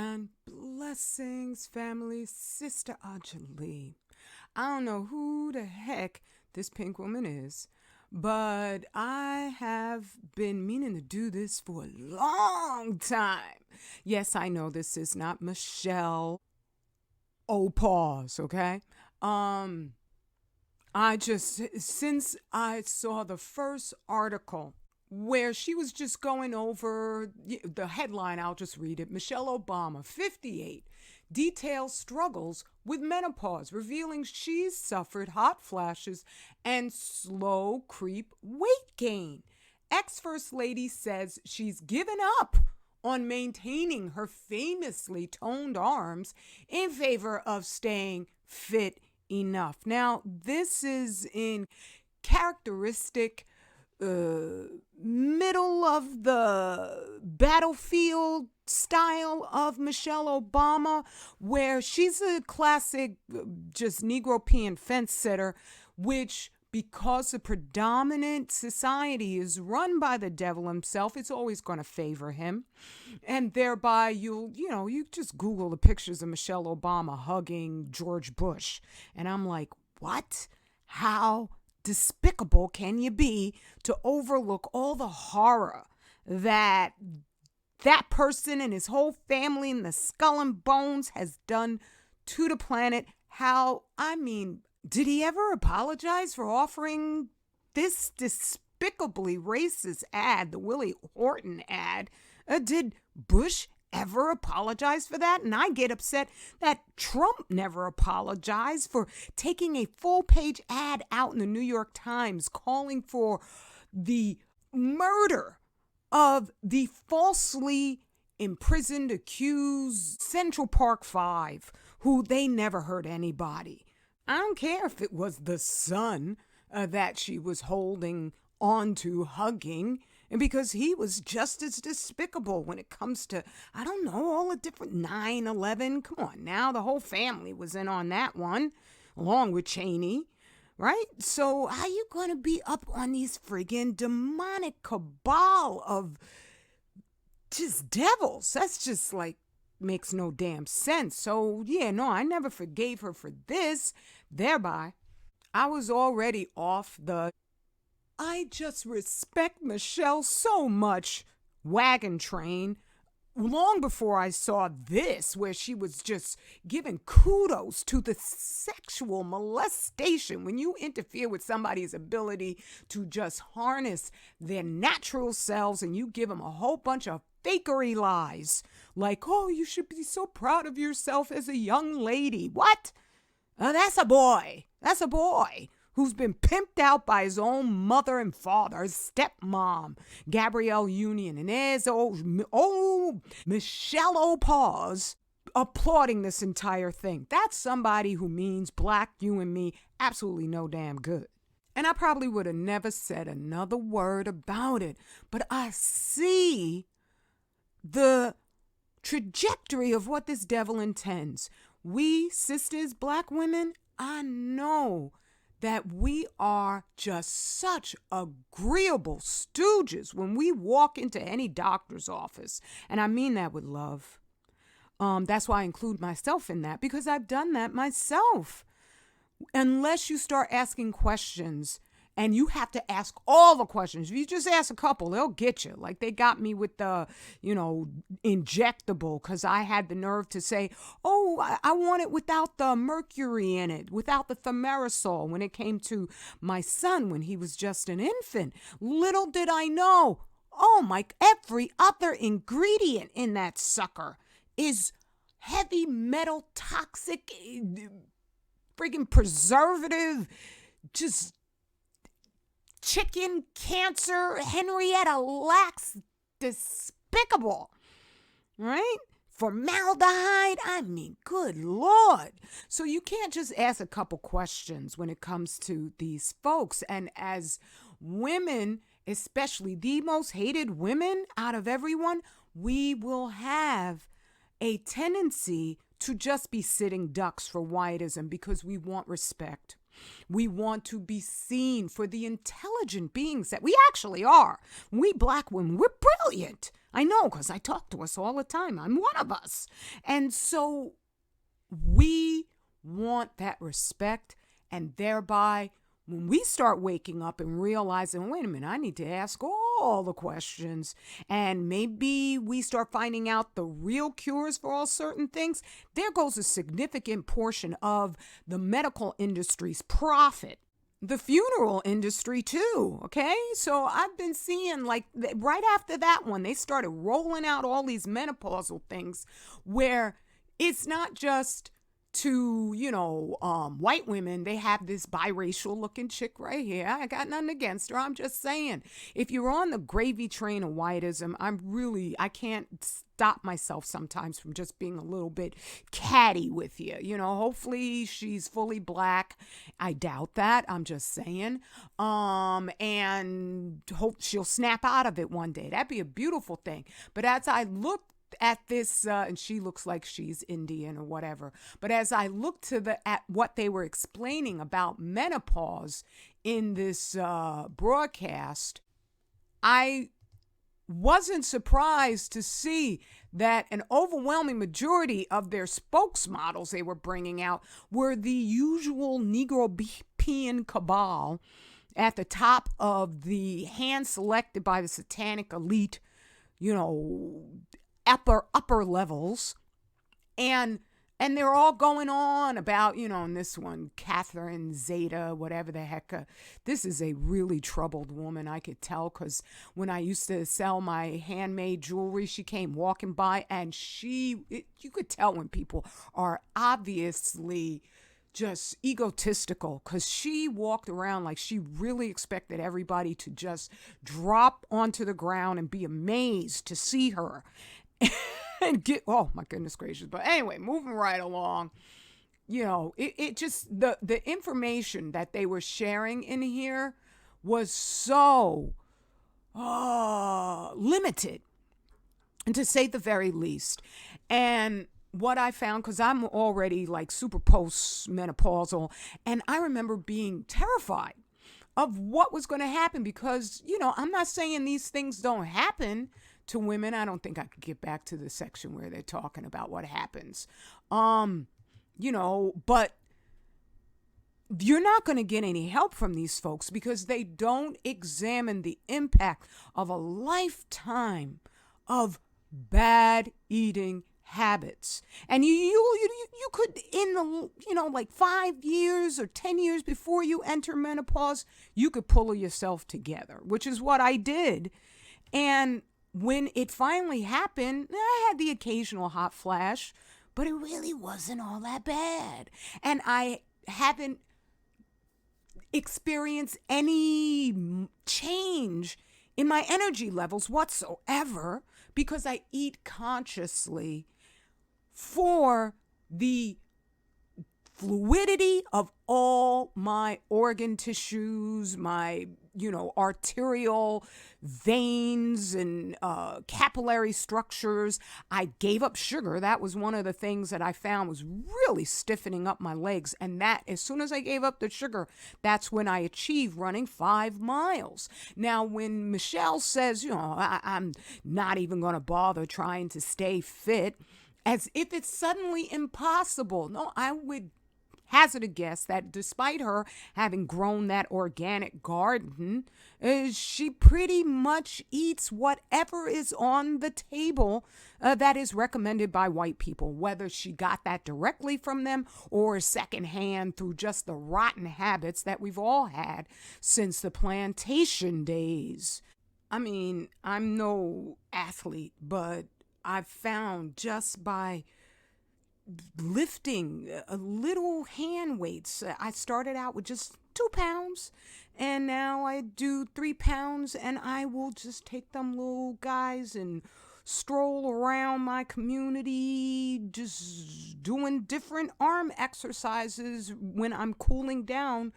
And blessings, family, Sister Anjali. I don't know who the heck this pink woman is, but I have been meaning to do this for a long time. Yes, I know this is not Michelle. Oh, pause, okay? Um, since I saw the first article where she was just going over the headline, I'll just read it. Michelle Obama, 58, details struggles with menopause, revealing she's suffered hot flashes and slow creep weight gain. Ex First Lady says she's given up on maintaining her famously toned arms in favor of staying fit enough. Now, this is in characteristic middle of the battlefield style of Michelle Obama, where she's a classic just Negro peeing fence sitter, which because the predominant society is run by the devil himself, it's always going to favor him. And thereby you just Google the pictures of Michelle Obama hugging George Bush. And I'm like, what? How despicable can you be to overlook all the horror that that person and his whole family and the skull and bones has done to the planet? Did he ever apologize for offering this despicably racist ad, the Willie Horton ad? Did Bush ever apologize for that? And I get upset that Trump never apologized for taking a full-page ad out in the New York Times calling for the murder of the falsely imprisoned, accused Central Park Five, who they never hurt anybody. I don't care if it was the son that she was holding on to, hugging, and because he was just as despicable when it comes to, I don't know, all the different 9/11. Come on now, the whole family was in on that one, along with Cheney, right? So how you going to be up on these friggin' demonic cabal of just devils? That's just like, makes no damn sense. So yeah, no, I never forgave her for this. Thereby, I was already off the I just respect Michelle so much wagon train long before I saw this, where she was just giving kudos to the sexual molestation. When you interfere with somebody's ability to just harness their natural selves and you give them a whole bunch of fakery lies, like, oh, you should be so proud of yourself as a young lady. What? That's a boy. That's a boy who's been pimped out by his own mother and father, his stepmom, Gabrielle Union. And there's old Michelle Opause applauding this entire thing. That's somebody who means black, you and me, absolutely no damn good. And I probably would have never said another word about it. But I see the trajectory of what this devil intends. We sisters, black women, I know that we are just such agreeable stooges when we walk into any doctor's office. And I mean that with love. That's why I include myself in that, because I've done that myself. Unless you start asking questions, and you have to ask all the questions. If you just ask a couple, they'll get you. Like they got me with the, injectable, because I had the nerve to say, oh, I want it without the mercury in it, without the thimerosal, when it came to my son when he was just an infant. Little did I know, oh my, every other ingredient in that sucker is heavy metal, toxic, friggin' preservative, just chicken cancer, Henrietta Lacks, despicable, right? Formaldehyde, I mean, good Lord. So you can't just ask a couple questions when it comes to these folks. And as women, especially the most hated women out of everyone, we will have a tendency to just be sitting ducks for whiteism because we want respect. We want to be seen for the intelligent beings that we actually are. We black women, we're brilliant. I know, because I talk to us all the time. I'm one of us. And so we want that respect, and thereby when we start waking up and realizing, wait a minute, I need to ask all the questions, and maybe we start finding out the real cures for all certain things, there goes a significant portion of the medical industry's profit. The funeral industry too, okay? So I've been seeing, like, right after that one, they started rolling out all these menopausal things where it's not just to, white women. They have this biracial looking chick right here. I got nothing against her. I'm just saying, if you're on the gravy train of whiteism, I can't stop myself sometimes from just being a little bit catty with you. Hopefully she's fully black. I doubt that. I'm just saying. And hope she'll snap out of it one day. That'd be a beautiful thing. But as I look at this, and she looks like she's Indian or whatever, but as I looked at what they were explaining about menopause in this broadcast, I wasn't surprised to see that an overwhelming majority of their spokesmodels they were bringing out were the usual Negropean cabal at the top of the hand selected by the satanic elite, upper levels, and they're all going on about, in this one, Catherine Zeta, whatever the heck. This is a really troubled woman, I could tell, because when I used to sell my handmade jewelry, she came walking by, and you could tell when people are obviously just egotistical, because she walked around like she really expected everybody to just drop onto the ground and be amazed to see her. And oh my goodness gracious. But anyway, moving right along, it just, the information that they were sharing in here was so limited, and to say the very least. And what I found, because I'm already like super post-menopausal, and I remember being terrified of what was going to happen, because, I'm not saying these things don't happen to women. I don't think I could get back to the section where they're talking about what happens. But you're not going to get any help from these folks because they don't examine the impact of a lifetime of bad eating habits. And you could, in the, like 5 years or 10 years before you enter menopause, you could pull yourself together, which is what I did. And when it finally happened, I had the occasional hot flash, but it really wasn't all that bad. And I haven't experienced any change in my energy levels whatsoever, because I eat consciously for the fluidity of all my organ tissues, my, arterial veins and capillary structures. I gave up sugar. That was one of the things that I found was really stiffening up my legs. And that, as soon as I gave up the sugar, that's when I achieved running 5 miles. Now, when Michelle says, I'm not even going to bother trying to stay fit, as if it's suddenly impossible. No, I would hazard a guess that despite her having grown that organic garden, she pretty much eats whatever is on the table that is recommended by white people, whether she got that directly from them or secondhand through just the rotten habits that we've all had since the plantation days. I mean, I'm no athlete, but I've found just by lifting little hand weights. I started out with just 2 pounds, and now I do 3 pounds, and I will just take them little guys and stroll around my community, just doing different arm exercises when I'm cooling down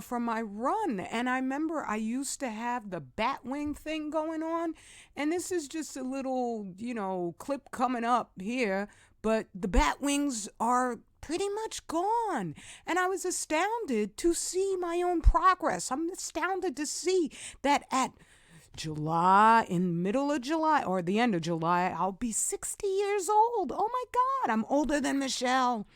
from my run. And I remember I used to have the bat wing thing going on, and this is just a little, clip coming up here. but the bat wings are pretty much gone. And I was astounded to see my own progress. I'm astounded to see that at July, in middle of July or the end of July, I'll be 60 years old. Oh my God, I'm older than Michelle.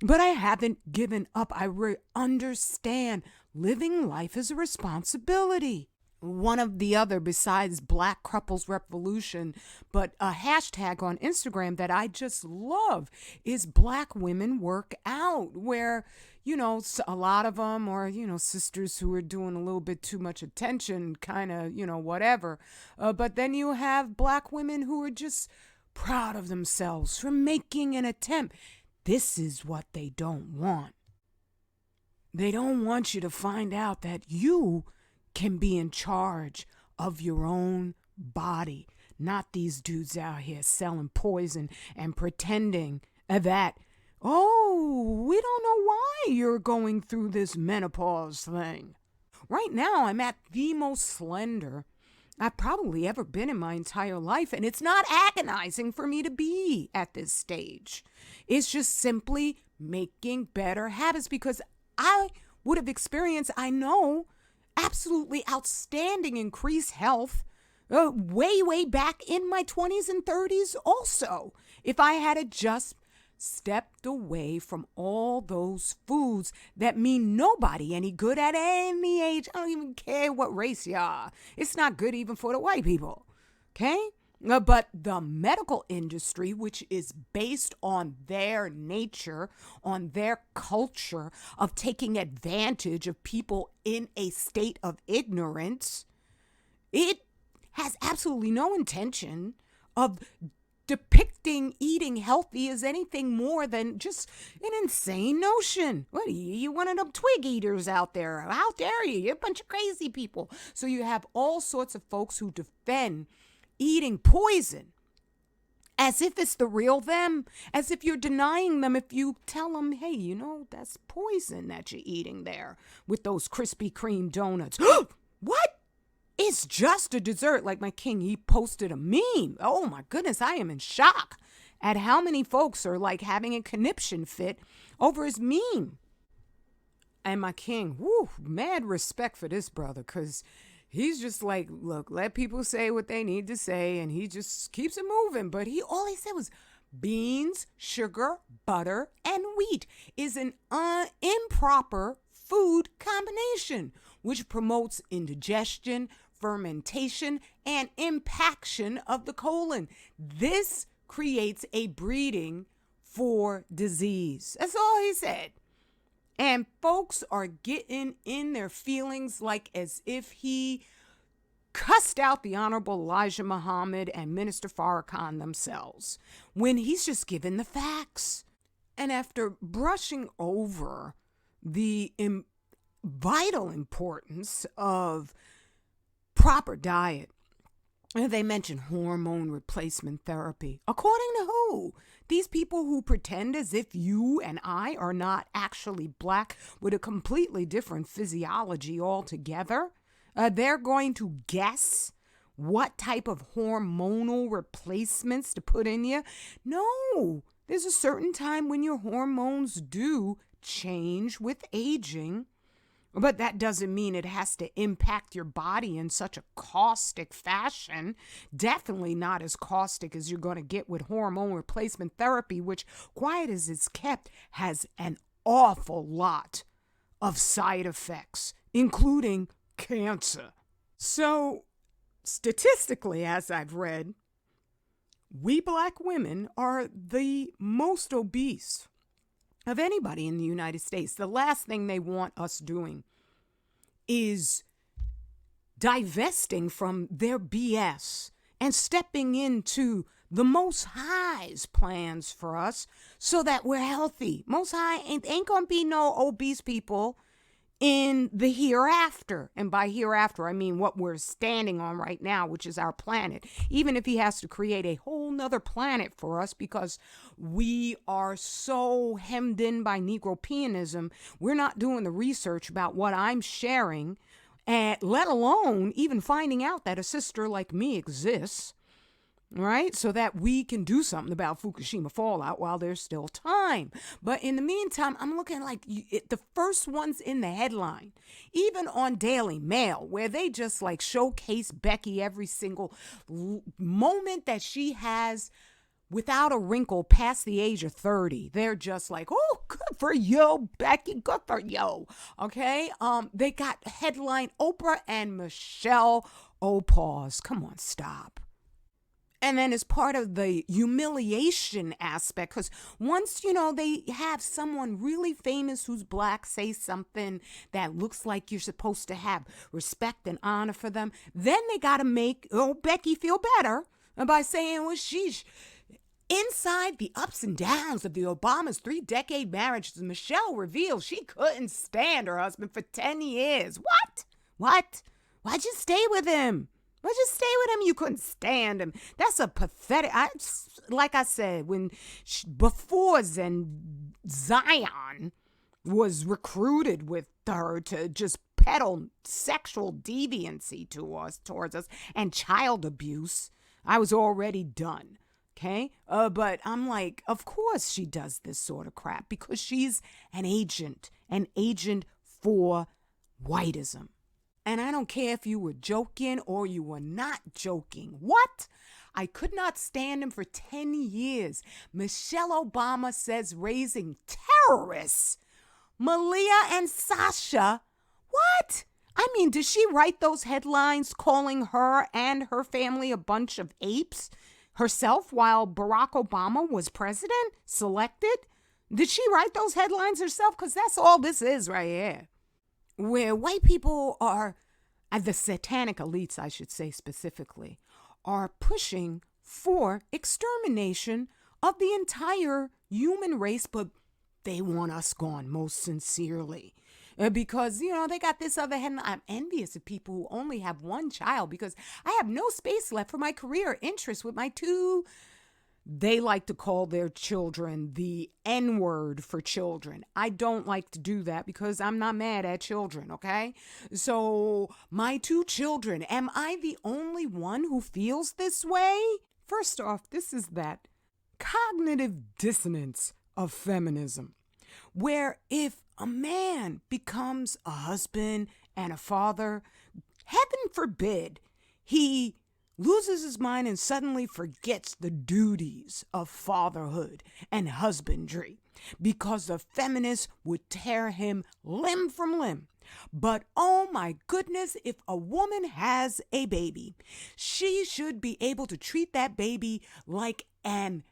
But I haven't given up. I understand living life is a responsibility. One of the other, besides Black Couples Revolution, but a hashtag on Instagram that I just love is Black Women Work Out, where, a lot of them are, sisters who are doing a little bit too much attention, kind of, whatever. But then you have Black women who are just proud of themselves for making an attempt. This is what they don't want. They don't want you to find out that you can be in charge of your own body, not these dudes out here selling poison and pretending that, we don't know why you're going through this menopause thing. Right now, I'm at the most slender I've probably ever been in my entire life, and it's not agonizing for me to be at this stage. It's just simply making better habits, because I would have experienced, I know, absolutely outstanding increased health way back in my 20s and 30s also, if I had just stepped away from all those foods that mean nobody any good at any age. I don't even care what race you are. It's not good even for the white people, okay? But the medical industry, which is based on their nature, on their culture of taking advantage of people in a state of ignorance, it has absolutely no intention of depicting eating healthy as anything more than just an insane notion. What are you one of them twig eaters out there? How dare you? You're a bunch of crazy people. So you have all sorts of folks who defend eating poison as if it's the real them, as if you're denying them if you tell them, hey, that's poison that you're eating there with those Krispy Kreme donuts. What? It's just a dessert. Like my king, he posted a meme. Oh my goodness, I am in shock at how many folks are like having a conniption fit over his meme. And my king, mad respect for this brother, because he's just like, look, let people say what they need to say, and he just keeps it moving. But all he said was beans, sugar, butter, and wheat is an improper food combination, which promotes indigestion, fermentation, and impaction of the colon. This creates a breeding for disease. That's all he said. And folks are getting in their feelings like as if he cussed out the Honorable Elijah Muhammad and Minister Farrakhan themselves, when he's just given the facts. And after brushing over the vital importance of proper diet, they mention hormone replacement therapy. According to who? These people who pretend as if you and I are not actually black with a completely different physiology altogether. They're going to guess what type of hormonal replacements to put in you. No, there's a certain time when your hormones do change with aging. But that doesn't mean it has to impact your body in such a caustic fashion. Definitely not as caustic as you're going to get with hormone replacement therapy, which, quiet as it's kept, has an awful lot of side effects, including cancer. So, statistically, as I've read, we black women are the most obese of anybody in the United States. The last thing they want us doing is divesting from their BS and stepping into the Most High's plans for us so that we're healthy. Most High ain't gonna be no obese people in the hereafter. And by hereafter, I mean what we're standing on right now, which is our planet. Even if he has to create a whole nother planet for us because we are so hemmed in by Negropeanism, we're not doing the research about what I'm sharing, and let alone even finding out that a sister like me exists. right? So that we can do something about Fukushima fallout while there's still time. But in the meantime, I'm looking like the first ones in the headline, even on Daily Mail, where they just like showcase Becky every single moment that she has without a wrinkle past the age of 30. They're just like, oh, good for you, Becky, good for you. Okay. They got headline Oprah and Michelle Opause. Come on, stop. And then as part of the humiliation aspect, because once, they have someone really famous who's black say something that looks like you're supposed to have respect and honor for them, then they got to make Becky feel better by saying, well, she's inside the ups and downs of the Obama's 3-decade marriage. Michelle revealed she couldn't stand her husband for 10 years. What? Why'd you stay with him? Why'd you stay with him? You couldn't stand him. That's a pathetic. Like I said, before Zion was recruited with her to just peddle sexual deviancy towards us and child abuse, I was already done. Okay. But I'm like, of course she does this sort of crap because she's an agent for whiteism. And I don't care if you were joking or you were not joking. What? I could not stand him for 10 years. Michelle Obama says raising terrorists. Malia and Sasha. What? I mean, did she write those headlines calling her and her family a bunch of apes herself while Barack Obama was president, selected? Did she write those headlines herself? Because that's all this is right here. Where white people are, the satanic elites, I should say specifically, are pushing for extermination of the entire human race, but they want us gone most sincerely. Because, they got this other headline. I'm envious of people who only have one child because I have no space left for my career interest with my two. They like to call their children the N-word for children. I don't like to do that because I'm not mad at children, okay? So my two children, am I the only one who feels this way? First off, this is that cognitive dissonance of feminism, where if a man becomes a husband and a father, heaven forbid, he loses his mind and suddenly forgets the duties of fatherhood and husbandry because the feminists would tear him limb from limb. But oh my goodness, if a woman has a baby, she should be able to treat that baby like an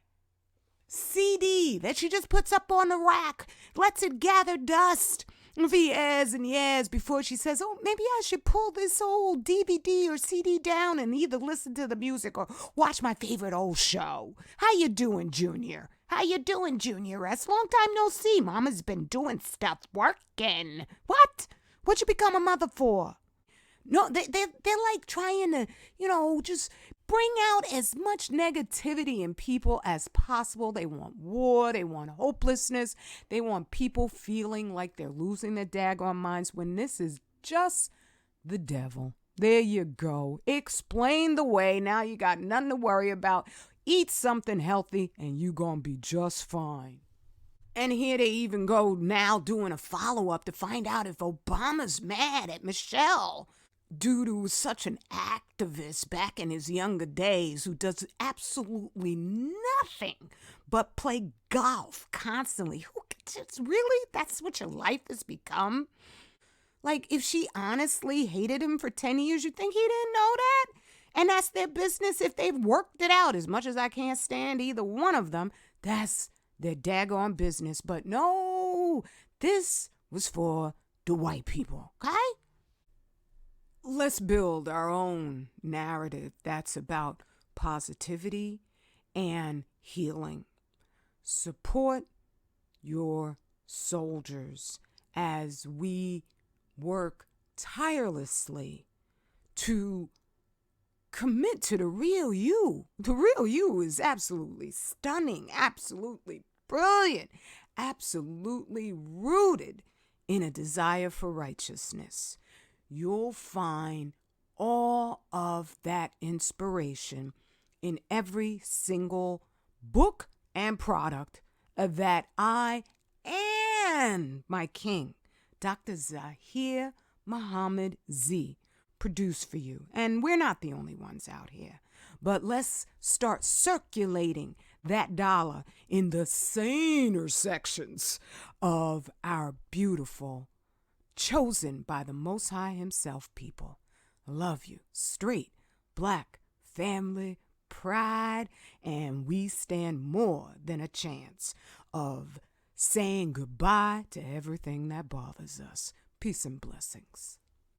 CD that she just puts up on the rack, lets it gather dust for years and years before she says, oh, maybe I should pull this old DVD or CD down and either listen to the music or watch my favorite old show. How you doing, Junior? How you doing, Junior S? Long time no see. Mama's been doing stuff, working. What? What'd you become a mother for? No, they're like trying to, just bring out as much negativity in people as possible. They want war. They want hopelessness. They want people feeling like they're losing their daggone minds when this is just the devil. There you go. Explain the way. Now you got nothing to worry about. Eat something healthy and you gonna be just fine. And here they even go now doing a follow-up to find out if Obama's mad at Michelle due to such an activist back in his younger days who does absolutely nothing but play golf constantly. Really? That's what your life has become? Like, if she honestly hated him for 10 years, you think he didn't know that? And that's their business if they've worked it out. As much as I can't stand either one of them, that's their daggone business. But no, this was for the white people, okay? Let's build our own narrative that's about positivity and healing. Support your soldiers as we work tirelessly to commit to the real you. The real you is absolutely stunning, absolutely brilliant, absolutely rooted in a desire for righteousness. You'll find all of that inspiration in every single book and product that I and my king, Dr. Zahir Muhammad Z, produce for you. And we're not the only ones out here. But let's start circulating that dollar in the saner sections of our beautiful, chosen by the Most High Himself people. I love you. Straight, black, family, pride, and we stand more than a chance of saying goodbye to everything that bothers us. Peace and blessings.